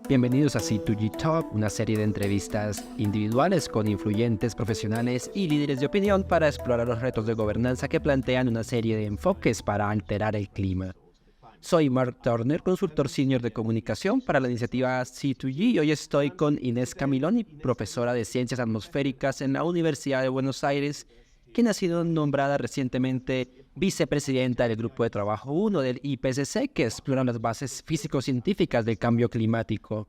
Bienvenidos a C2G Talk, una serie de entrevistas individuales con influyentes profesionales y líderes de opinión para explorar los retos de gobernanza que plantean una serie de enfoques para alterar el clima. Soy Mark Turner, consultor senior de comunicación para la iniciativa C2G y hoy estoy con Inés Camiloni, profesora de Ciencias Atmosféricas en la Universidad de Buenos Aires, quien ha sido nombrada recientemente vicepresidenta del Grupo de Trabajo 1 del IPCC, que explora las bases físico-científicas del cambio climático.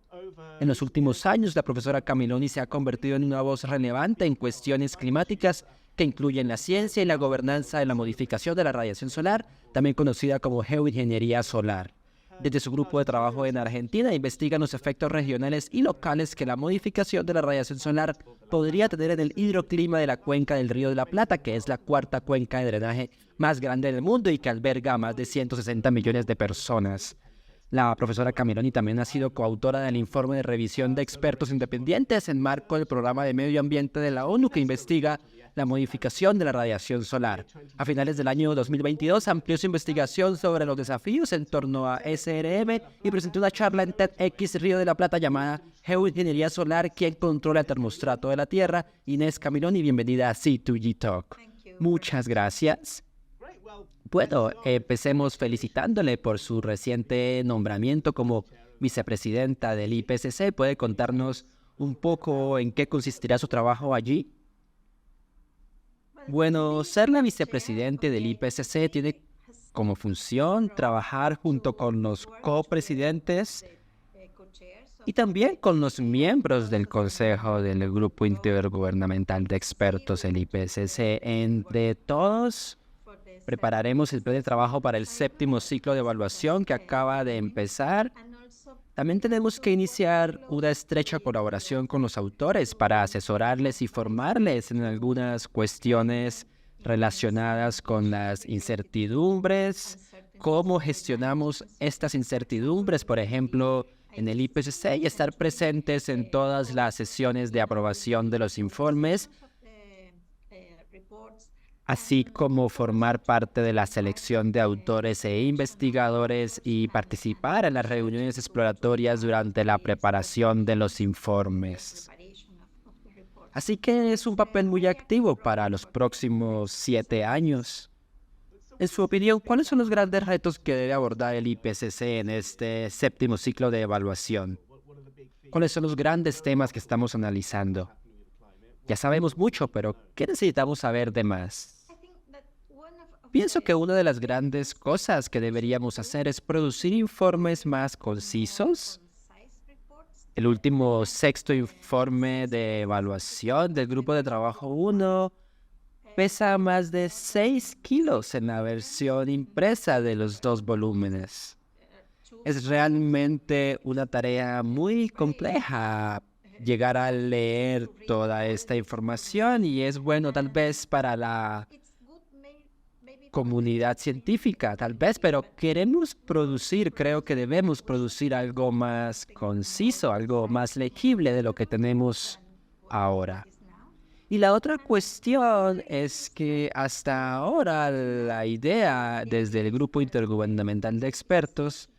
En los últimos años, la profesora Camiloni se ha convertido en una voz relevante en cuestiones climáticas que incluyen la ciencia y la gobernanza de la modificación de la radiación solar, también conocida como geoingeniería solar. Desde su grupo de trabajo en Argentina, investigan los efectos regionales y locales que la modificación de la radiación solar podría tener en el hidroclima de la cuenca del Río de la Plata, que es la cuarta cuenca de drenaje más grande del mundo y que alberga a más de 160 millones de personas. La profesora Camiloni también ha sido coautora del informe de revisión de expertos independientes en marco del Programa de Medio Ambiente de la ONU que investiga la modificación de la radiación solar. A finales del año 2022 amplió su investigación sobre los desafíos en torno a SRM y presentó una charla en TEDx Río de la Plata llamada Geoingeniería Solar, ¿quién controla el termostrato de la Tierra? Inés Camiloni, bienvenida a C2G Talk. Muchas gracias. Bueno, empecemos felicitándole por su reciente nombramiento como vicepresidenta del IPCC. ¿Puede contarnos un poco en qué consistirá su trabajo allí? Bueno, ser la vicepresidente del IPCC tiene como función trabajar junto con los copresidentes y también con los miembros del Consejo del Grupo Intergubernamental de Expertos, el IPCC. Entre todos, prepararemos el plan de trabajo para el séptimo ciclo de evaluación que acaba de empezar. También tenemos que iniciar una estrecha colaboración con los autores para asesorarles y formarles en algunas cuestiones relacionadas con las incertidumbres, cómo gestionamos estas incertidumbres, por ejemplo, en el IPCC, y estar presentes en todas las sesiones de aprobación de los informes, así como formar parte de la selección de autores e investigadores y participar en las reuniones exploratorias durante la preparación de los informes. Así que es un papel muy activo para los próximos 7 años. En su opinión, ¿cuáles son los grandes retos que debe abordar el IPCC en este séptimo ciclo de evaluación? ¿Cuáles son los grandes temas que estamos analizando? Ya sabemos mucho, pero ¿qué necesitamos saber de más? Pienso que una de las grandes cosas que deberíamos hacer es producir informes más concisos. El último sexto informe de evaluación del Grupo de Trabajo 1 pesa más de 6 kilos en la versión impresa de los 2 volúmenes. Es realmente una tarea muy compleja llegar a leer toda esta información y es bueno tal vez para la comunidad científica, tal vez, pero queremos producir, creo que debemos producir algo más conciso, algo más legible de lo que tenemos ahora. Y la otra cuestión es que hasta ahora la idea desde el Grupo Intergubernamental de Expertos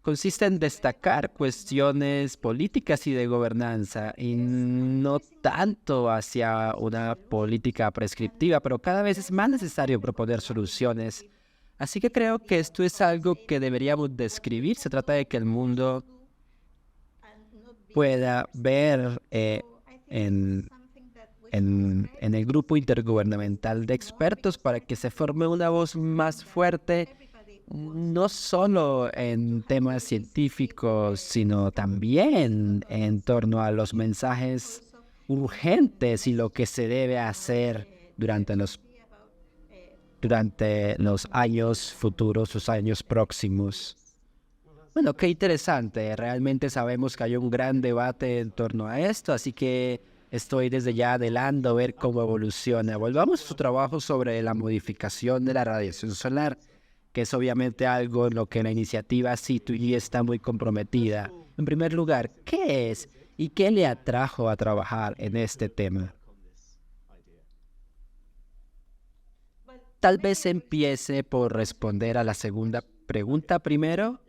consiste en destacar cuestiones políticas y de gobernanza y no tanto hacia una política prescriptiva, pero cada vez es más necesario proponer soluciones. Así que creo que esto es algo que deberíamos describir. Se trata de que el mundo pueda ver en el grupo intergubernamental de expertos para que se forme una voz más fuerte, no solo en temas científicos, sino también en torno a los mensajes urgentes y lo que se debe hacer durante los años futuros, los años próximos. Bueno, qué interesante. Realmente sabemos que hay un gran debate en torno a esto, así que estoy desde ya adelantando a ver cómo evoluciona. Volvamos a su trabajo sobre la modificación de la radiación solar, que es obviamente algo en lo que la iniciativa C2G está muy comprometida. En primer lugar, ¿qué es y qué le atrajo a trabajar en este tema? Tal vez empiece por responder a la segunda pregunta primero.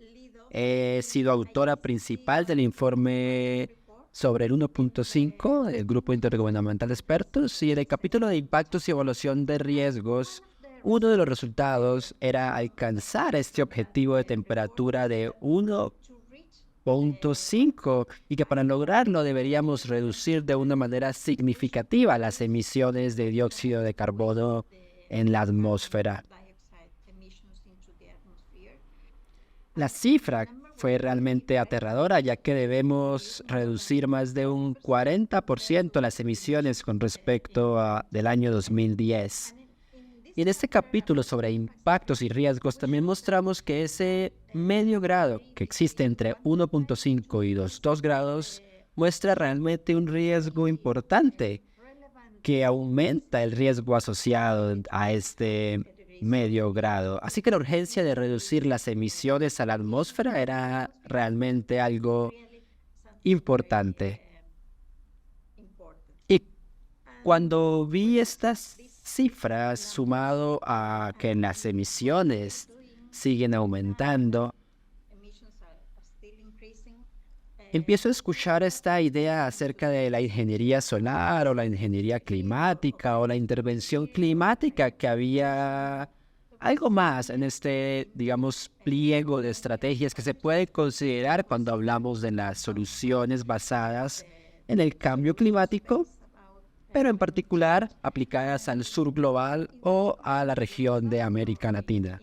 He sido autora principal del informe sobre el 1.5, el Grupo Intergubernamental de Expertos, y en el capítulo de impactos y evaluación de riesgos, uno de los resultados era alcanzar este objetivo de temperatura de 1.5 y que para lograrlo deberíamos reducir de una manera significativa las emisiones de dióxido de carbono en la atmósfera. La cifra fue realmente aterradora, ya que debemos reducir más de un 40% las emisiones con respecto a del año 2010. Y en este capítulo sobre impactos y riesgos también mostramos que ese medio grado que existe entre 1.5 y los 2 grados muestra realmente un riesgo importante que aumenta el riesgo asociado a este medio grado. Así que la urgencia de reducir las emisiones a la atmósfera era realmente algo importante. Y cuando vi estas cifras sumado a que las emisiones siguen aumentando, empiezo a escuchar esta idea acerca de la ingeniería solar o la ingeniería climática o la intervención climática, que había algo más en este, digamos, pliego de estrategias que se puede considerar cuando hablamos de las soluciones basadas en el cambio climático, pero en particular aplicadas al sur global o a la región de América Latina.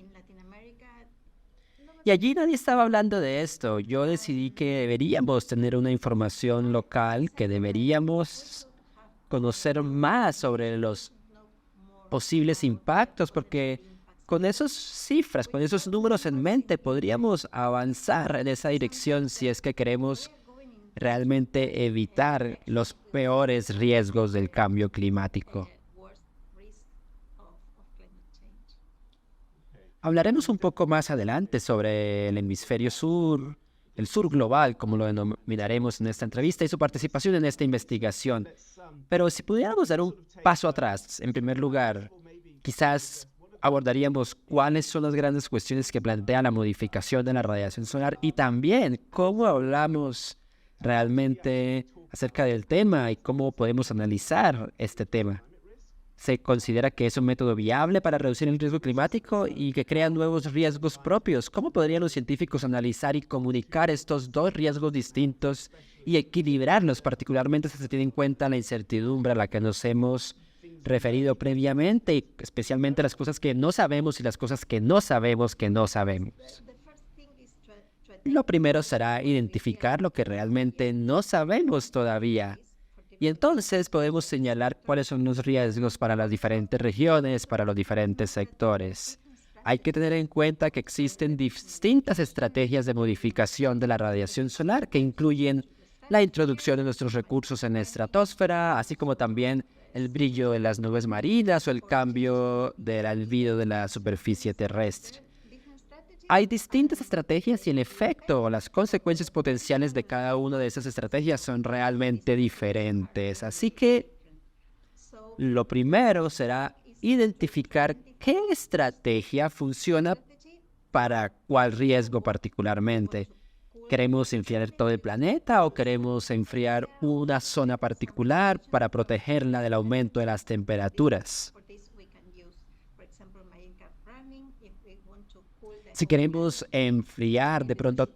Y allí nadie estaba hablando de esto. Yo decidí que deberíamos tener una información local, que deberíamos conocer más sobre los posibles impactos, porque con esas cifras, con esos números en mente, podríamos avanzar en esa dirección si es que queremos realmente evitar los peores riesgos del cambio climático. Hablaremos un poco más adelante sobre el hemisferio sur, el sur global, como lo denominaremos en esta entrevista, y su participación en esta investigación. Pero si pudiéramos dar un paso atrás, en primer lugar, quizás abordaríamos cuáles son las grandes cuestiones que plantea la modificación de la radiación solar y también cómo hablamos realmente acerca del tema y cómo podemos analizar este tema. Se considera que es un método viable para reducir el riesgo climático y que crea nuevos riesgos propios. ¿Cómo podrían los científicos analizar y comunicar estos dos riesgos distintos y equilibrarlos, particularmente si se tiene en cuenta la incertidumbre a la que nos hemos referido previamente, y especialmente las cosas que no sabemos y las cosas que no sabemos que no sabemos? Lo primero será identificar lo que realmente no sabemos todavía. Y entonces podemos señalar cuáles son los riesgos para las diferentes regiones, para los diferentes sectores. Hay que tener en cuenta que existen distintas estrategias de modificación de la radiación solar que incluyen la introducción de nuestros recursos en la estratosfera, así como también el brillo de las nubes marinas o el cambio del albedo de la superficie terrestre. Hay distintas estrategias y el efecto o las consecuencias potenciales de cada una de esas estrategias son realmente diferentes. Así que lo primero será identificar qué estrategia funciona para cuál riesgo particularmente. ¿Queremos enfriar todo el planeta o queremos enfriar una zona particular para protegerla del aumento de las temperaturas? Si queremos enfriar de pronto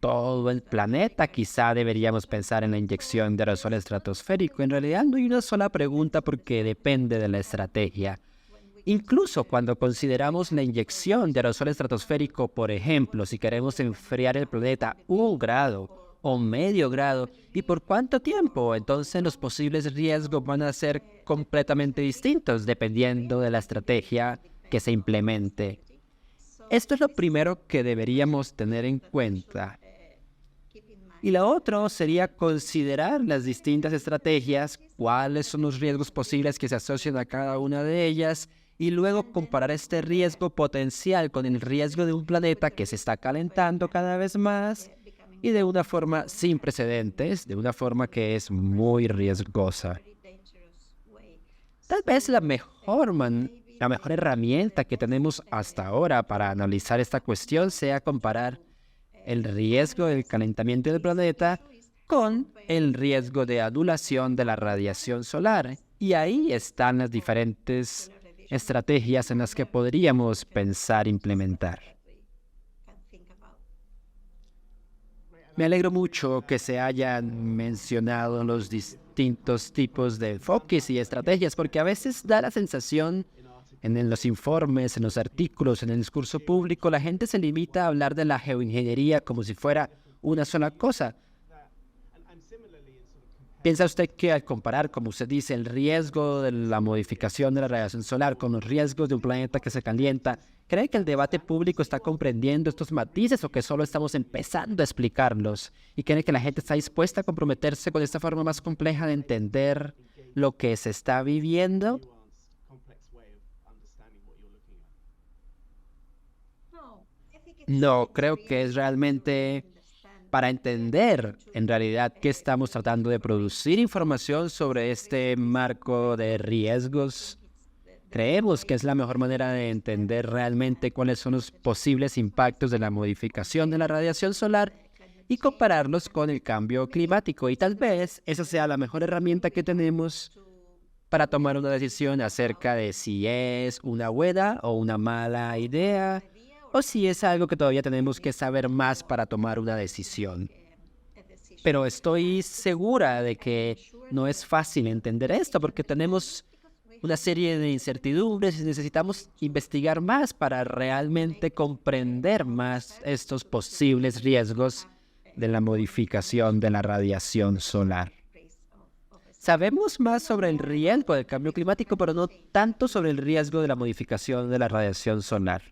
todo el planeta, quizá deberíamos pensar en la inyección de aerosol estratosférico. En realidad no hay una sola pregunta porque depende de la estrategia. Incluso cuando consideramos la inyección de aerosol estratosférico, por ejemplo, si queremos enfriar el planeta 1 grado o medio grado, ¿y por cuánto tiempo? Entonces los posibles riesgos van a ser completamente distintos dependiendo de la estrategia que se implemente. Esto es lo primero que deberíamos tener en cuenta. Y lo otro sería considerar las distintas estrategias, cuáles son los riesgos posibles que se asocian a cada una de ellas, y luego comparar este riesgo potencial con el riesgo de un planeta que se está calentando cada vez más y de una forma sin precedentes, de una forma que es muy riesgosa. Tal vez la mejor herramienta que tenemos hasta ahora para analizar esta cuestión sea comparar el riesgo del calentamiento del planeta con el riesgo de anulación de la radiación solar. Y ahí están las diferentes estrategias en las que podríamos pensar implementar. Me alegro mucho que se hayan mencionado los distintos tipos de enfoques y estrategias, porque a veces da la sensación en los informes, en los artículos, en el discurso público, la gente se limita a hablar de la geoingeniería como si fuera una sola cosa. ¿Piensa usted que al comparar, como usted dice, el riesgo de la modificación de la radiación solar con los riesgos de un planeta que se calienta, cree que el debate público está comprendiendo estos matices o que solo estamos empezando a explicarlos? ¿Y cree que la gente está dispuesta a comprometerse con esta forma más compleja de entender lo que se está viviendo? No, creo que es realmente para entender en realidad qué estamos tratando de producir información sobre este marco de riesgos. Creemos que es la mejor manera de entender realmente cuáles son los posibles impactos de la modificación de la radiación solar y compararlos con el cambio climático. Y tal vez esa sea la mejor herramienta que tenemos para tomar una decisión acerca de si es una buena o una mala idea, o si es algo que todavía tenemos que saber más para tomar una decisión. Pero estoy segura de que no es fácil entender esto porque tenemos una serie de incertidumbres y necesitamos investigar más para realmente comprender más estos posibles riesgos de la modificación de la radiación solar. Sabemos más sobre el riesgo del cambio climático, pero no tanto sobre el riesgo de la modificación de la radiación solar.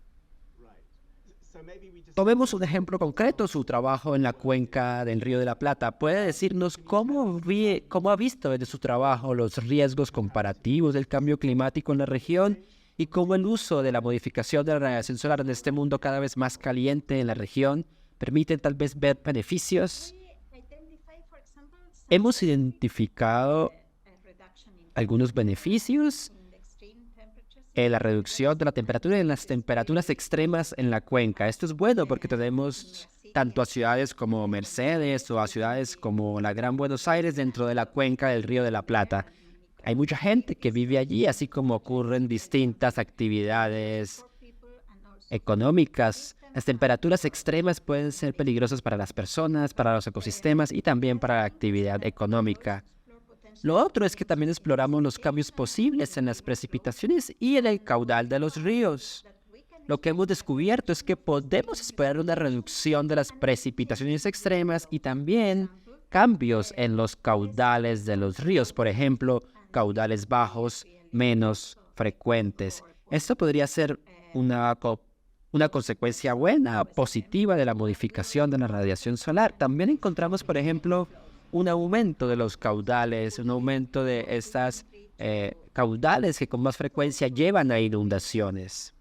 Tomemos un ejemplo concreto, su trabajo en la cuenca del Río de la Plata. ¿Puede decirnos cómo ha visto desde su trabajo los riesgos comparativos del cambio climático en la región y cómo el uso de la modificación de la radiación solar en este mundo cada vez más caliente en la región permite tal vez ver beneficios? Hemos identificado algunos beneficios en la reducción de la temperatura y en las temperaturas extremas en la cuenca. Esto es bueno porque tenemos tanto a ciudades como Mercedes o a ciudades como la Gran Buenos Aires dentro de la cuenca del Río de la Plata. Hay mucha gente que vive allí, así como ocurren distintas actividades económicas. Las temperaturas extremas pueden ser peligrosas para las personas, para los ecosistemas y también para la actividad económica. Lo otro es que también exploramos los cambios posibles en las precipitaciones y en el caudal de los ríos. Lo que hemos descubierto es que podemos esperar una reducción de las precipitaciones extremas y también cambios en los caudales de los ríos, por ejemplo, caudales bajos, menos frecuentes. Esto podría ser una consecuencia buena, positiva de la modificación de la radiación solar. También encontramos, por ejemplo, un aumento de los caudales, un aumento de estas caudales que con más frecuencia llevan a inundaciones.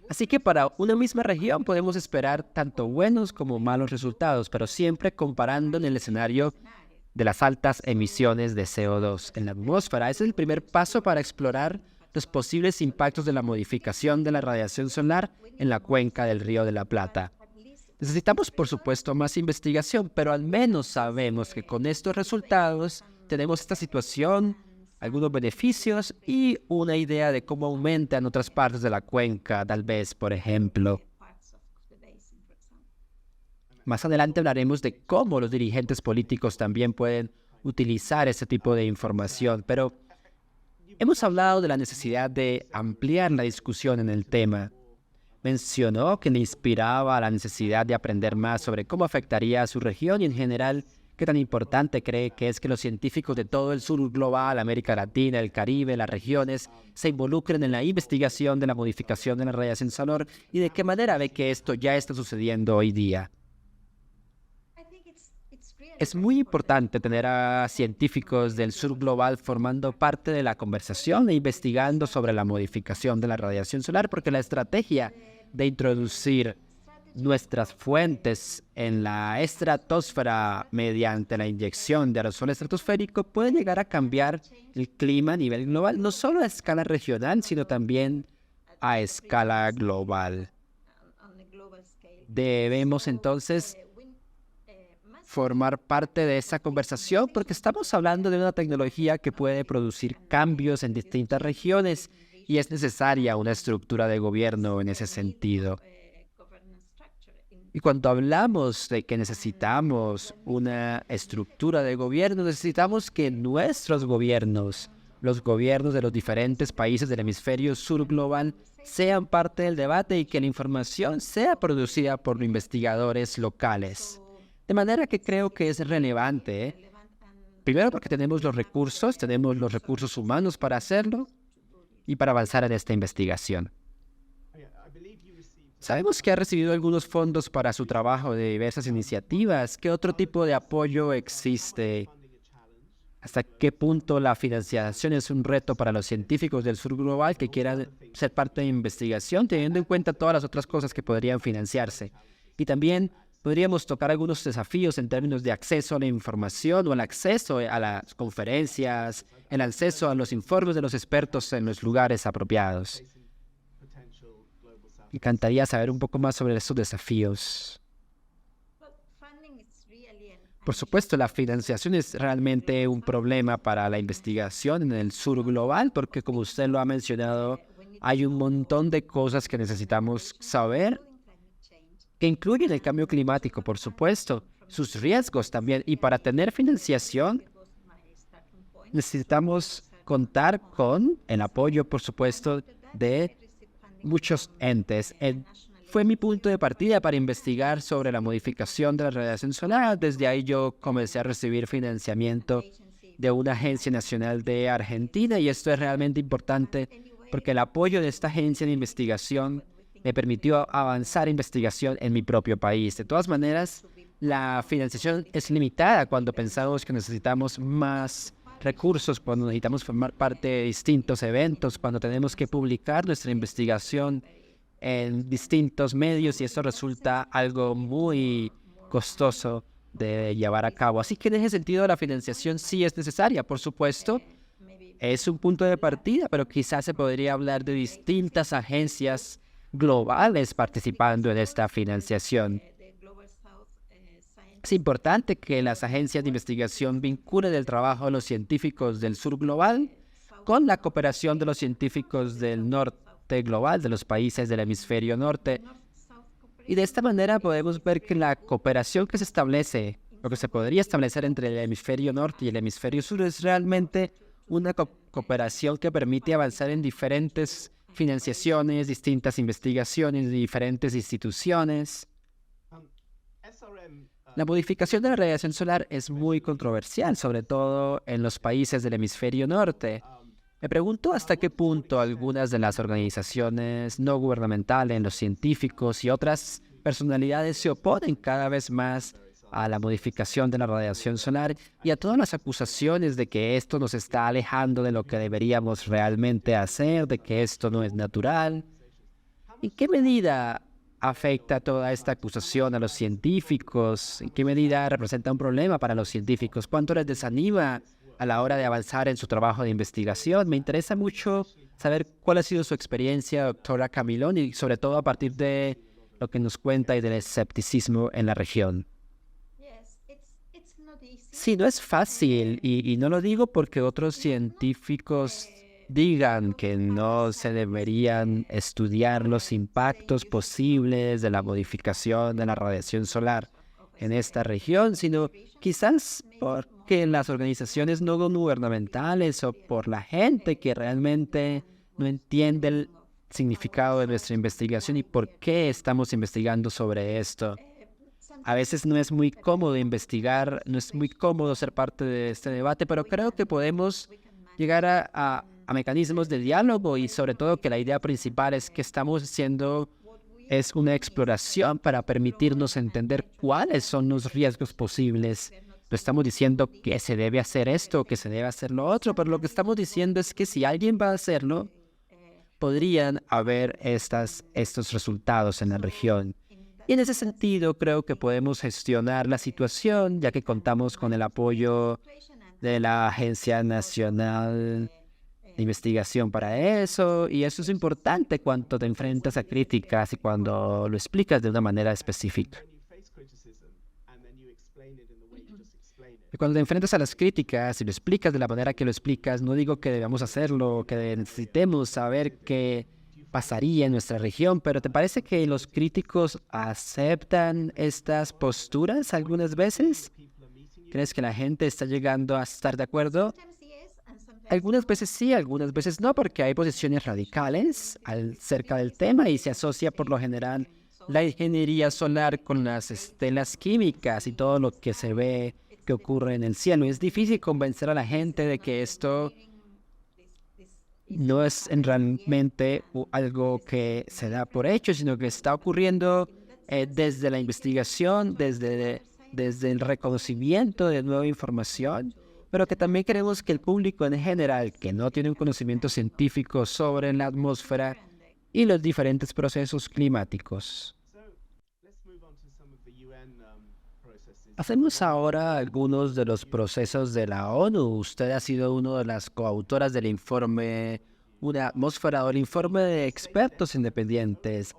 Así que para una misma región podemos esperar tanto buenos como malos resultados, pero siempre comparando en el escenario de las altas emisiones de CO2 en la atmósfera. Ese es el primer paso para explorar los posibles impactos de la modificación de la radiación solar en la cuenca del Río de la Plata. Necesitamos, por supuesto, más investigación, pero al menos sabemos que con estos resultados tenemos esta situación, algunos beneficios y una idea de cómo aumenta en otras partes de la cuenca, tal vez, por ejemplo. Más adelante hablaremos de cómo los dirigentes políticos también pueden utilizar ese tipo de información, pero hemos hablado de la necesidad de ampliar la discusión en el tema. Mencionó que le inspiraba la necesidad de aprender más sobre cómo afectaría a su región y en general qué tan importante cree que es que los científicos de todo el sur global, América Latina, el Caribe, las regiones, se involucren en la investigación de la modificación de la radiación solar y de qué manera ve que esto ya está sucediendo hoy día. Es muy importante tener a científicos del sur global formando parte de la conversación e investigando sobre la modificación de la radiación solar, porque la estrategia de introducir nuestras fuentes en la estratosfera mediante la inyección de aerosol estratosférico puede llegar a cambiar el clima a nivel global, no solo a escala regional, sino también a escala global. Debemos entonces formar parte de esa conversación porque estamos hablando de una tecnología que puede producir cambios en distintas regiones y es necesaria una estructura de gobierno en ese sentido. Y cuando hablamos de que necesitamos una estructura de gobierno, necesitamos que nuestros gobiernos, los gobiernos de los diferentes países del hemisferio sur global, sean parte del debate y que la información sea producida por investigadores locales. De manera que creo que es relevante, primero porque tenemos los recursos humanos para hacerlo y para avanzar en esta investigación. Sabemos que ha recibido algunos fondos para su trabajo de diversas iniciativas. ¿Qué otro tipo de apoyo existe? ¿Hasta qué punto la financiación es un reto para los científicos del sur global que quieran ser parte de investigación, teniendo en cuenta todas las otras cosas que podrían financiarse? Y también podríamos tocar algunos desafíos en términos de acceso a la información o el acceso a las conferencias, el acceso a los informes de los expertos en los lugares apropiados. Me encantaría saber un poco más sobre estos desafíos. Por supuesto, la financiación es realmente un problema para la investigación en el sur global, porque como usted lo ha mencionado, hay un montón de cosas que necesitamos saber, que incluyen el cambio climático, por supuesto, sus riesgos también. Y para tener financiación, necesitamos contar con el apoyo, por supuesto, de muchos entes. Fue mi punto de partida para investigar sobre la modificación de la radiación solar. Desde ahí yo comencé a recibir financiamiento de una agencia nacional de Argentina y esto es realmente importante porque el apoyo de esta agencia de investigación me permitió avanzar investigación en mi propio país. De todas maneras, la financiación es limitada cuando pensamos que necesitamos más recursos, cuando necesitamos formar parte de distintos eventos, cuando tenemos que publicar nuestra investigación en distintos medios y eso resulta algo muy costoso de llevar a cabo. Así que en ese sentido la financiación sí es necesaria, por supuesto. Es un punto de partida, pero quizás se podría hablar de distintas agencias globales participando en esta financiación. Es importante que las agencias de investigación vinculen el trabajo de los científicos del sur global con la cooperación de los científicos del norte global, de los países del hemisferio norte. Y de esta manera podemos ver que la cooperación que se establece, o que se podría establecer entre el hemisferio norte y el hemisferio sur, es realmente una cooperación que permite avanzar en diferentes financiaciones, distintas investigaciones de diferentes instituciones. La modificación de la radiación solar es muy controversial, sobre todo en los países del hemisferio norte. Me pregunto hasta qué punto algunas de las organizaciones no gubernamentales, los científicos y otras personalidades se oponen cada vez más a la modificación de la radiación solar y a todas las acusaciones de que esto nos está alejando de lo que deberíamos realmente hacer, de que esto no es natural. ¿En qué medida afecta toda esta acusación a los científicos? ¿En qué medida representa un problema para los científicos? ¿Cuánto les desanima a la hora de avanzar en su trabajo de investigación? Me interesa mucho saber cuál ha sido su experiencia, doctora Camilón, y sobre todo a partir de lo que nos cuenta y del escepticismo en la región. Sí, no es fácil, y no lo digo porque otros científicos digan que no se deberían estudiar los impactos posibles de la modificación de la radiación solar en esta región, sino quizás porque las organizaciones no gubernamentales o por la gente que realmente no entiende el significado de nuestra investigación y por qué estamos investigando sobre esto. A veces no es muy cómodo investigar, no es muy cómodo ser parte de este debate, pero creo que podemos llegar a mecanismos de diálogo y sobre todo que la idea principal es que estamos haciendo es una exploración para permitirnos entender cuáles son los riesgos posibles. No estamos diciendo que se debe hacer esto o que se debe hacer lo otro, pero lo que estamos diciendo es que si alguien va a hacerlo, podrían haber estos resultados en la región. Y en ese sentido creo que podemos gestionar la situación, ya que contamos con el apoyo de la Agencia Nacional investigación para eso, y eso es importante cuando te enfrentas a críticas y cuando lo explicas de una manera específica. Y cuando te enfrentas a las críticas y lo explicas de la manera que lo explicas, no digo que debamos hacerlo, que necesitemos saber qué pasaría en nuestra región, pero ¿te parece que los críticos aceptan estas posturas algunas veces? ¿Crees que la gente está llegando a estar de acuerdo? Algunas veces sí, algunas veces no, porque hay posiciones radicales acerca del tema y se asocia por lo general la ingeniería solar con las estelas químicas y todo lo que se ve que ocurre en el cielo. Es difícil convencer a la gente de que esto no es realmente algo que se da por hecho, sino que está ocurriendo desde la investigación, desde el reconocimiento de nueva información, pero que también queremos que el público en general, que no tiene un conocimiento científico sobre la atmósfera y los diferentes procesos climáticos. Hacemos ahora algunos de los procesos de la ONU. Usted ha sido una de las coautoras del informe Una atmósfera o el informe de expertos independientes.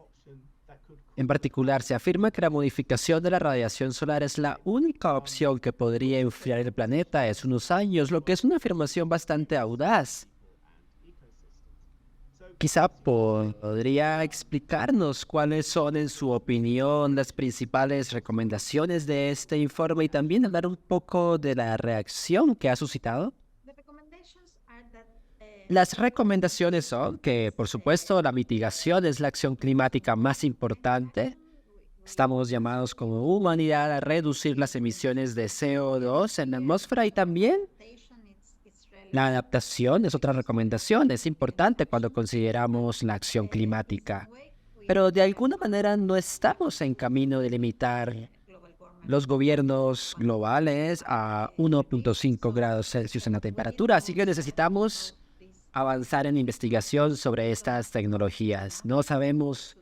En particular, se afirma que la modificación de la radiación solar es la única opción que podría enfriar el planeta en unos años, lo que es una afirmación bastante audaz. Quizá podría explicarnos cuáles son, en su opinión, las principales recomendaciones de este informe y también hablar un poco de la reacción que ha suscitado. Las recomendaciones son que, por supuesto, la mitigación es la acción climática más importante. Estamos llamados como humanidad a reducir las emisiones de CO2 en la atmósfera y también la adaptación es otra recomendación. Es importante cuando consideramos la acción climática. Pero de alguna manera no estamos en camino de limitar los gobiernos globales a 1.5 grados Celsius en la temperatura. Así que necesitamos avanzar en investigación sobre estas tecnologías. No sabemos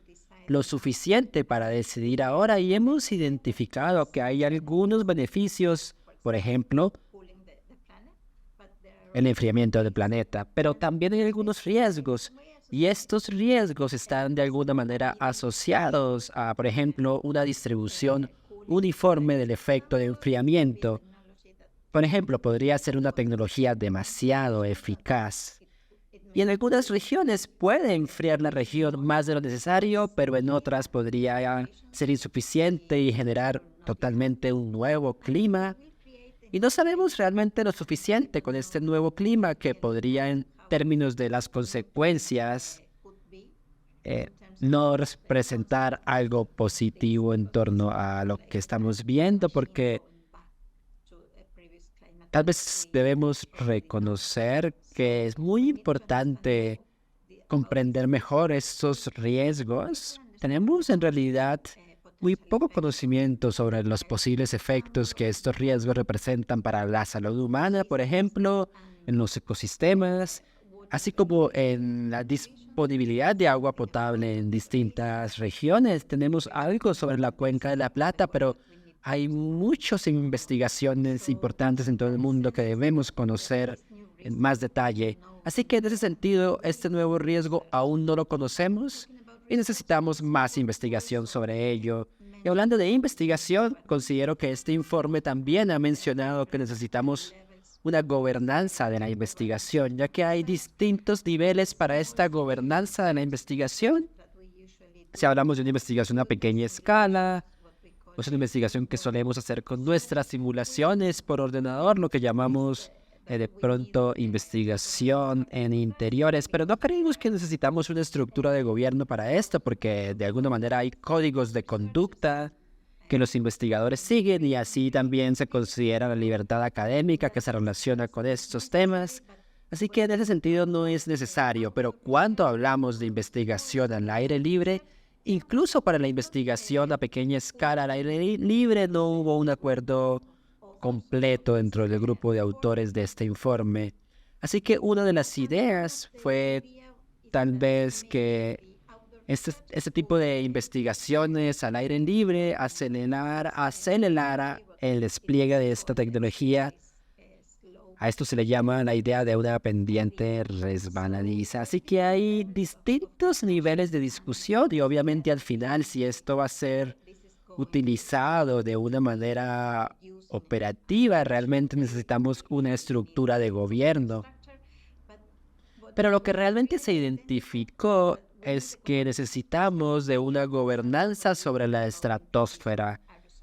lo suficiente para decidir ahora y hemos identificado que hay algunos beneficios, por ejemplo, el enfriamiento del planeta, pero también hay algunos riesgos y estos riesgos están de alguna manera asociados a, por ejemplo, una distribución uniforme del efecto de enfriamiento. Por ejemplo, podría ser una tecnología demasiado eficaz y en algunas regiones puede enfriar la región más de lo necesario, pero en otras podría ser insuficiente y generar totalmente un nuevo clima. Y no sabemos realmente lo suficiente con este nuevo clima que podría, en términos de las consecuencias, no representar algo positivo en torno a lo que estamos viendo, porque tal vez debemos reconocer que es muy importante comprender mejor estos riesgos. Tenemos en realidad muy poco conocimiento sobre los posibles efectos que estos riesgos representan para la salud humana, por ejemplo, en los ecosistemas, así como en la disponibilidad de agua potable en distintas regiones. Tenemos algo sobre la Cuenca de la Plata, pero hay muchas investigaciones importantes en todo el mundo que debemos conocer en más detalle. Así que en ese sentido, este nuevo riesgo aún no lo conocemos y necesitamos más investigación sobre ello. Y hablando de investigación, considero que este informe también ha mencionado que necesitamos una gobernanza de la investigación, ya que hay distintos niveles para esta gobernanza de la investigación. Si hablamos de una investigación a pequeña escala, es una investigación que solemos hacer con nuestras simulaciones por ordenador, lo que llamamos de pronto investigación en interiores, pero no creemos que necesitamos una estructura de gobierno para esto, porque de alguna manera hay códigos de conducta que los investigadores siguen y así también se considera la libertad académica que se relaciona con estos temas. Así que en ese sentido no es necesario, pero cuando hablamos de investigación al aire libre, incluso para la investigación a pequeña escala al aire libre no hubo un acuerdo completo dentro del grupo de autores de este informe. Así que una de las ideas fue tal vez que este tipo de investigaciones al aire libre acelerara el despliegue de esta tecnología A esto se le llama la idea de una pendiente resbaladiza. Así que hay distintos niveles de discusión y obviamente al final si esto va a ser utilizado de una manera operativa, realmente necesitamos una estructura de gobierno. Pero lo que realmente se identificó es que necesitamos de una gobernanza sobre la estratosfera.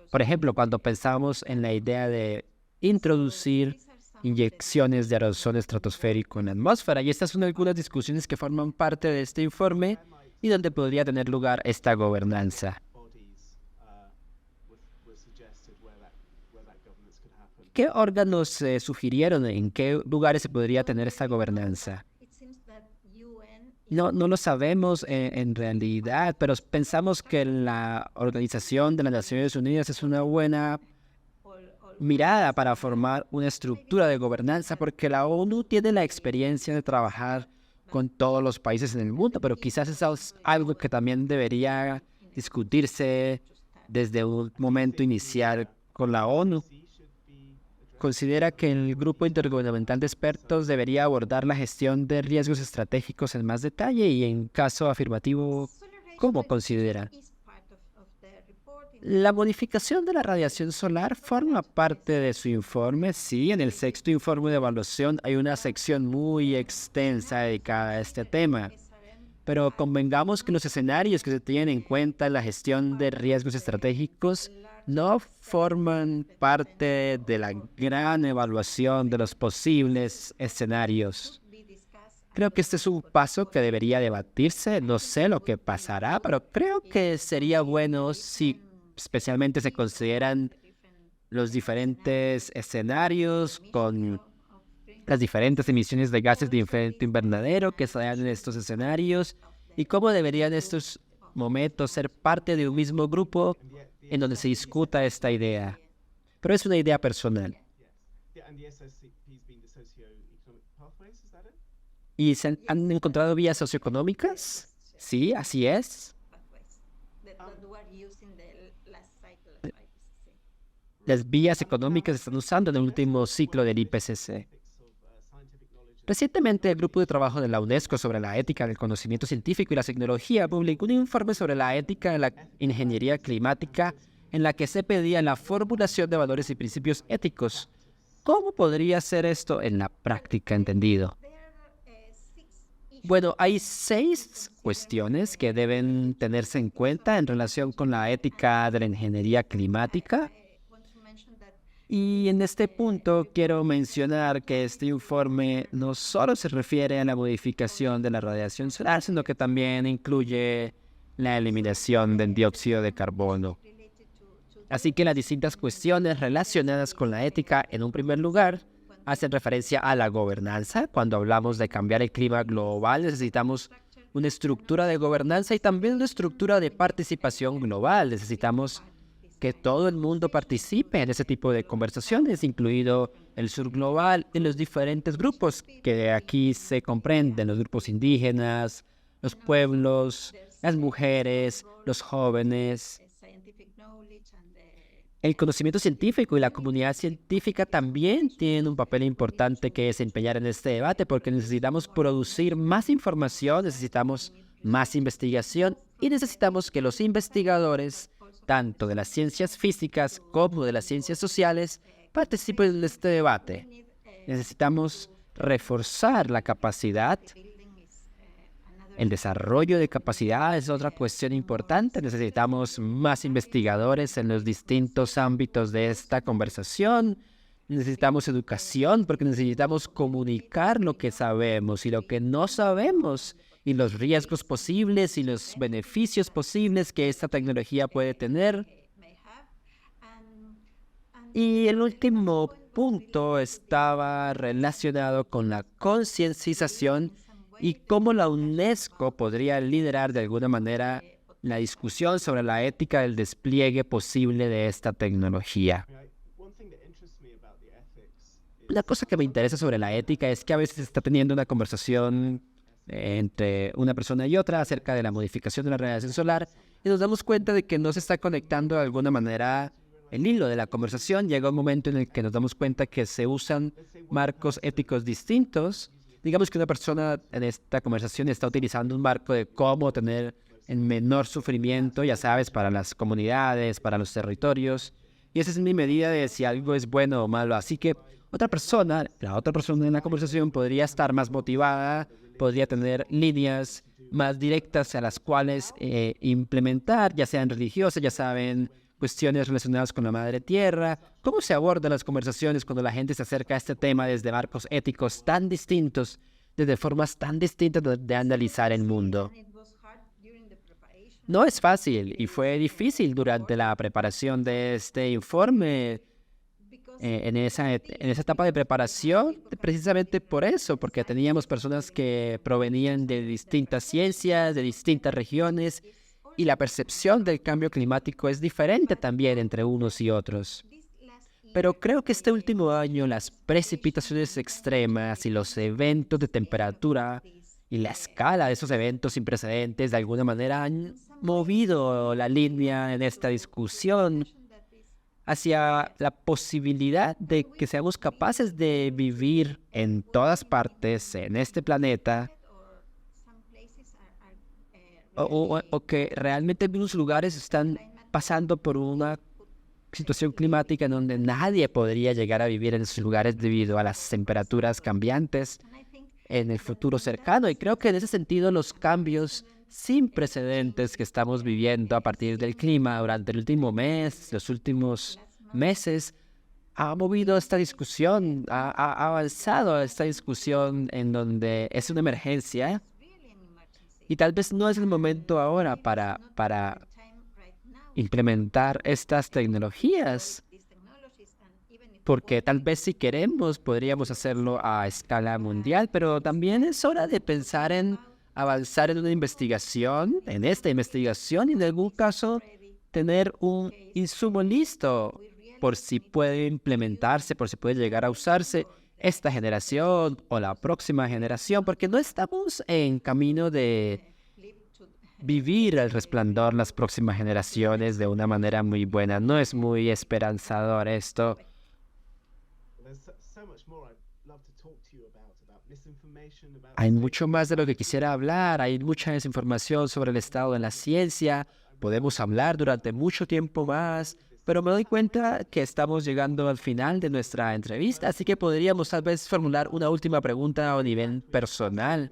Por ejemplo, cuando pensamos en la idea de introducir inyecciones de aerosol estratosférico en la atmósfera, y estas son algunas discusiones que forman parte de este informe y donde podría tener lugar esta gobernanza. ¿Qué órganos se sugirieron? ¿En qué lugares se podría tener esta gobernanza? No lo sabemos en realidad, pero pensamos que la Organización de las Naciones Unidas es una buena mirada para formar una estructura de gobernanza, porque la ONU tiene la experiencia de trabajar con todos los países en el mundo, pero quizás eso es algo que también debería discutirse desde un momento inicial con la ONU. Considera que el grupo intergubernamental de expertos debería abordar la gestión de riesgos estratégicos en más detalle y en caso afirmativo, ¿cómo considera? La modificación de la radiación solar forma parte de su informe. Sí, en el sexto informe de evaluación hay una sección muy extensa dedicada a este tema. Pero convengamos que los escenarios que se tienen en cuenta en la gestión de riesgos estratégicos no forman parte de la gran evaluación de los posibles escenarios. Creo que este es un paso que debería debatirse. No sé lo que pasará, pero creo que sería bueno si especialmente se consideran los diferentes escenarios con las diferentes emisiones de gases de efecto invernadero que se dan en estos escenarios y cómo deberían estos momentos ser parte de un mismo grupo en donde se discuta esta idea. Pero es una idea personal. ¿Y se han encontrado vías socioeconómicas? Sí, así es. Las vías económicas se están usando en el último ciclo del IPCC. Recientemente, el Grupo de Trabajo de la UNESCO sobre la ética del conocimiento científico y la tecnología publicó un informe sobre la ética de la ingeniería climática en la que se pedía la formulación de valores y principios éticos. ¿Cómo podría ser esto en la práctica entendido? Bueno, hay 6 cuestiones que deben tenerse en cuenta en relación con la ética de la ingeniería climática. Y en este punto quiero mencionar que este informe no solo se refiere a la modificación de la radiación solar, sino que también incluye la eliminación del dióxido de carbono. Así que las distintas cuestiones relacionadas con la ética, en un primer lugar, hacen referencia a la gobernanza. Cuando hablamos de cambiar el clima global, necesitamos una estructura de gobernanza y también una estructura de participación global. Necesitamos que todo el mundo participe en ese tipo de conversaciones, incluido el sur global y los diferentes grupos que aquí se comprenden, los grupos indígenas, los pueblos, las mujeres, los jóvenes. El conocimiento científico y la comunidad científica también tienen un papel importante que desempeñar en este debate porque necesitamos producir más información, necesitamos más investigación y necesitamos que los investigadores tanto de las ciencias físicas como de las ciencias sociales, participen en este debate. Necesitamos reforzar la capacidad. El desarrollo de capacidad es otra cuestión importante. Necesitamos más investigadores en los distintos ámbitos de esta conversación. Necesitamos educación porque necesitamos comunicar lo que sabemos y lo que no sabemos, y los riesgos posibles y los beneficios posibles que esta tecnología puede tener. Y el último punto estaba relacionado con la concienciación y cómo la UNESCO podría liderar de alguna manera la discusión sobre la ética del despliegue posible de esta tecnología. Una cosa que me interesa sobre la ética es que a veces se está teniendo una conversación entre una persona y otra acerca de la modificación de la radiación solar y nos damos cuenta de que no se está conectando de alguna manera el hilo de la conversación, llega un momento en el que nos damos cuenta que se usan marcos éticos distintos. Digamos que una persona en esta conversación está utilizando un marco de cómo tener el menor sufrimiento, ya sabes, para las comunidades, para los territorios. Y esa es mi medida de si algo es bueno o malo. Así que la otra persona en la conversación podría estar más motivada, podría tener líneas más directas a las cuales implementar, ya sean religiosas, ya saben, cuestiones relacionadas con la madre tierra. ¿Cómo se abordan las conversaciones cuando la gente se acerca a este tema desde marcos éticos tan distintos, desde formas tan distintas de analizar el mundo? No es fácil y fue difícil durante la preparación de este informe, en esa etapa de preparación, precisamente por eso, porque teníamos personas que provenían de distintas ciencias, de distintas regiones, y la percepción del cambio climático es diferente también entre unos y otros. Pero creo que este último año las precipitaciones extremas y los eventos de temperatura y la escala de esos eventos sin precedentes de alguna manera han movido la línea en esta discusión hacia la posibilidad de que seamos capaces de vivir en todas partes en este planeta o que realmente algunos lugares están pasando por una situación climática en donde nadie podría llegar a vivir en esos lugares debido a las temperaturas cambiantes en el futuro cercano. Y creo que en ese sentido los cambios sin precedentes que estamos viviendo a partir del clima durante el último mes, los últimos meses, ha movido esta discusión, ha avanzado esta discusión en donde es una emergencia y tal vez no es el momento ahora para implementar estas tecnologías, porque tal vez si queremos podríamos hacerlo a escala mundial, pero también es hora de pensar en avanzar en una investigación, en esta investigación y en algún caso tener un insumo listo por si puede implementarse, por si puede llegar a usarse esta generación o la próxima generación, porque no estamos en camino de vivir el resplandor las próximas generaciones de una manera muy buena. No es muy esperanzador esto. Hay mucho más de lo que quisiera hablar, hay mucha desinformación sobre el estado de la ciencia, podemos hablar durante mucho tiempo más, pero me doy cuenta que estamos llegando al final de nuestra entrevista, así que podríamos tal vez formular una última pregunta a nivel personal.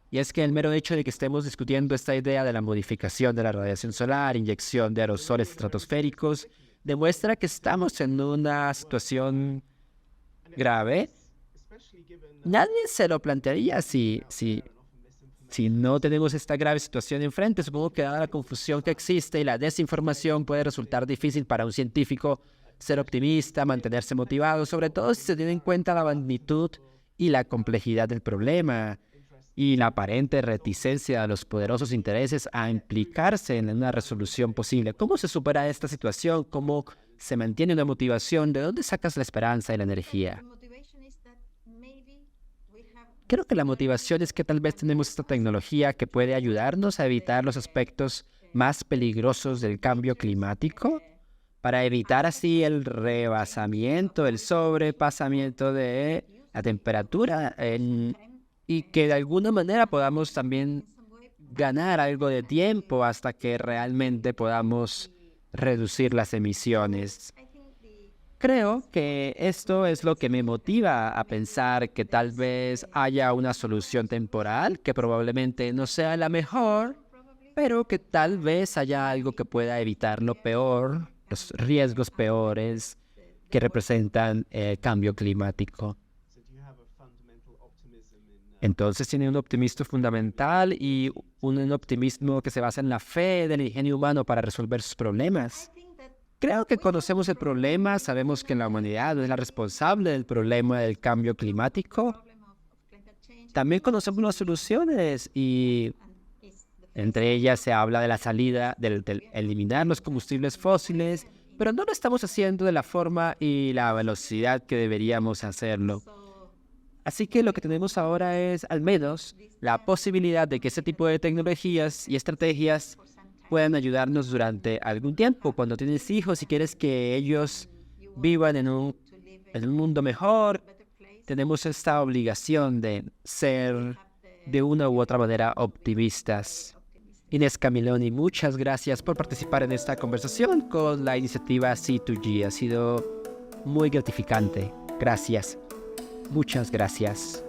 Y es que el mero hecho de que estemos discutiendo esta idea de la modificación de la radiación solar, inyección de aerosoles estratosféricos, demuestra que estamos en una situación grave. Nadie se lo plantearía si no tenemos esta grave situación enfrente. Supongo que dada la confusión que existe y la desinformación puede resultar difícil para un científico ser optimista, mantenerse motivado, sobre todo si se tiene en cuenta la magnitud y la complejidad del problema y la aparente reticencia de los poderosos intereses a implicarse en una resolución posible. ¿Cómo se supera esta situación? ¿Cómo se mantiene una motivación? ¿De dónde sacas la esperanza y la energía? Creo que la motivación es que tal vez tenemos esta tecnología que puede ayudarnos a evitar los aspectos más peligrosos del cambio climático, para evitar así el rebasamiento, el sobrepasamiento de la temperatura y que de alguna manera podamos también ganar algo de tiempo hasta que realmente podamos reducir las emisiones. Creo que esto es lo que me motiva a pensar que tal vez haya una solución temporal, que probablemente no sea la mejor, pero que tal vez haya algo que pueda evitar lo peor, los riesgos peores que representan el cambio climático. Entonces tiene un optimismo fundamental y un optimismo que se basa en la fe del ingenio humano para resolver sus problemas. Creo que conocemos el problema, sabemos que la humanidad es la responsable del problema del cambio climático. También conocemos las soluciones y entre ellas se habla de la salida, del eliminar los combustibles fósiles, pero no lo estamos haciendo de la forma y la velocidad que deberíamos hacerlo. Así que lo que tenemos ahora es al menos la posibilidad de que ese tipo de tecnologías y estrategias puedan ayudarnos durante algún tiempo. Cuando tienes hijos y quieres que ellos vivan en un mundo mejor, tenemos esta obligación de ser de una u otra manera optimistas. Inés Camiloni, muchas gracias por participar en esta conversación con la iniciativa C2G. Ha sido muy gratificante. Gracias. Muchas gracias.